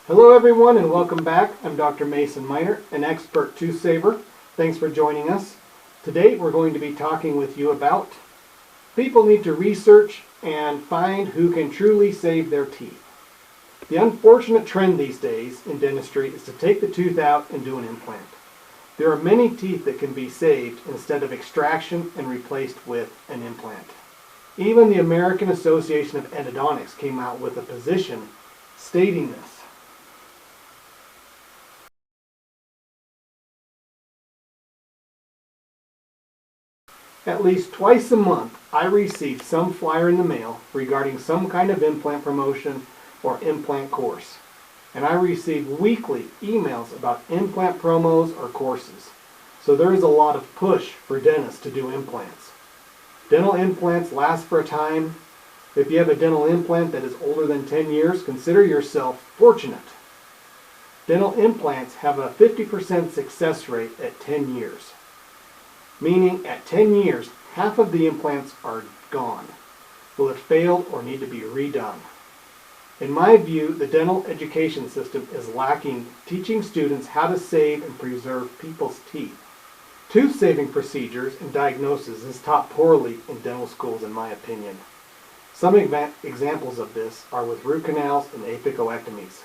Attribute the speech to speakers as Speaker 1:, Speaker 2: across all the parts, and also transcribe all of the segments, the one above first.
Speaker 1: Hello everyone and welcome back. I'm Dr. Mason Miner, an expert tooth saver. Thanks for joining us. Today we're going to be talking with you about people need to research and find who can truly save their teeth. The unfortunate trend these days in dentistry is to take the tooth out and do an implant. There are many teeth that can be saved instead of extraction and replaced with an implant. Even the American Association of Endodontics came out with a position stating this. At least twice a month, I receive some flyer in the mail regarding some kind of implant promotion or implant course. And I receive weekly emails about implant promos or courses. So there is a lot of push for dentists to do implants. Dental implants last for a time. If you have a dental implant that is older than 10 years, consider yourself fortunate. Dental implants have a 50% success rate at 10 years. Meaning at 10 years, half of the implants are gone, will have failed or need to be redone. In my view, the dental education system is lacking teaching students how to save and preserve people's teeth. Tooth saving procedures and diagnosis is taught poorly in dental schools in my opinion. Some examples of this are with root canals and apicoectomies.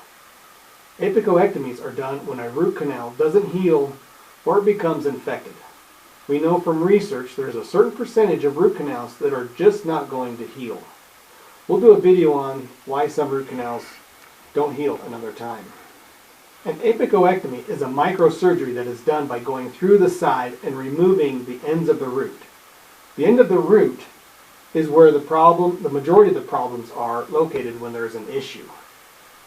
Speaker 1: Apicoectomies are done when a root canal doesn't heal or it becomes infected. We know from research there's a certain percentage of root canals that are just not going to heal. We'll do a video on why some root canals don't heal another time. An apicoectomy is a microsurgery that is done by going through the side and removing the ends of the root. The end of the root is where the majority of the problems are located when there is an issue.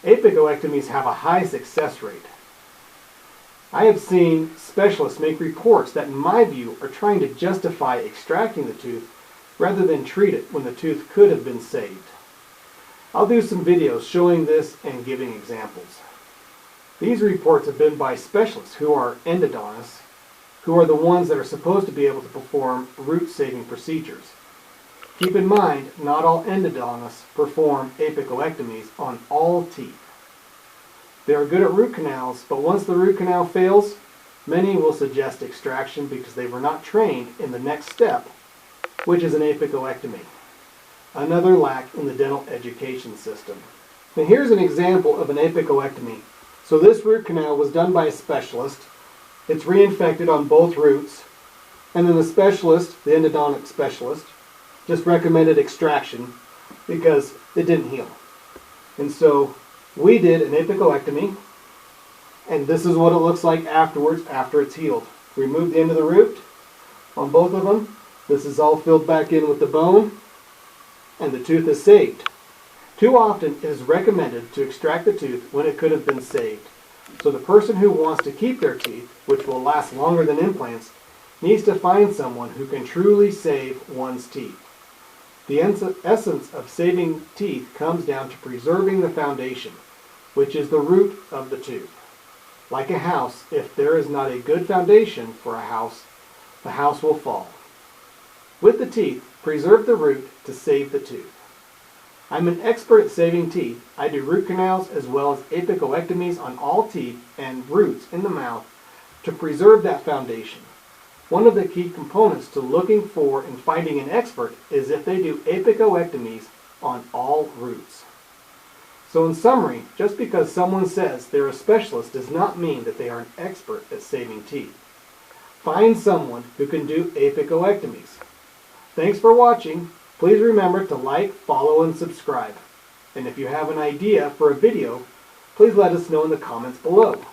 Speaker 1: Apicoectomies have a high success rate. I have seen specialists make reports that in my view are trying to justify extracting the tooth rather than treat it when the tooth could have been saved. I'll do some videos showing this and giving examples. These reports have been by specialists who are endodontists, who are the ones that are supposed to be able to perform root saving procedures. Keep in mind, not all endodontists perform apicoectomies on all teeth. They are good at root canals, but once the root canal fails, many will suggest extraction because they were not trained in the next step, which is an apicoectomy. Another lack in the dental education system. Now here's an example of an apicoectomy. So this root canal was done by a specialist. It's reinfected on both roots, and then the specialist, the endodontic specialist, just recommended extraction because it didn't heal. And so we did an apicoectomy, and this is what it looks like afterwards after it's healed. Remove the end of the root on both of them. This is all filled back in with the bone, and the tooth is saved. Too often it is recommended to extract the tooth when it could have been saved. So the person who wants to keep their teeth, which will last longer than implants, needs to find someone who can truly save one's teeth. The essence of saving teeth comes down to preserving the foundation, which is the root of the tooth. Like a house, if there is not a good foundation for a house, the house will fall. With the teeth, preserve the root to save the tooth. I'm an expert at saving teeth. I do root canals as well as apicoectomies on all teeth and roots in the mouth to preserve that foundation. One of the key components to looking for and finding an expert is if they do apicoectomies on all roots. So in summary, just because someone says they're a specialist does not mean that they are an expert at saving teeth. Find someone who can do apicoectomies. Thanks for watching. Please remember to like, follow, and subscribe. And if you have an idea for a video, please let us know in the comments below.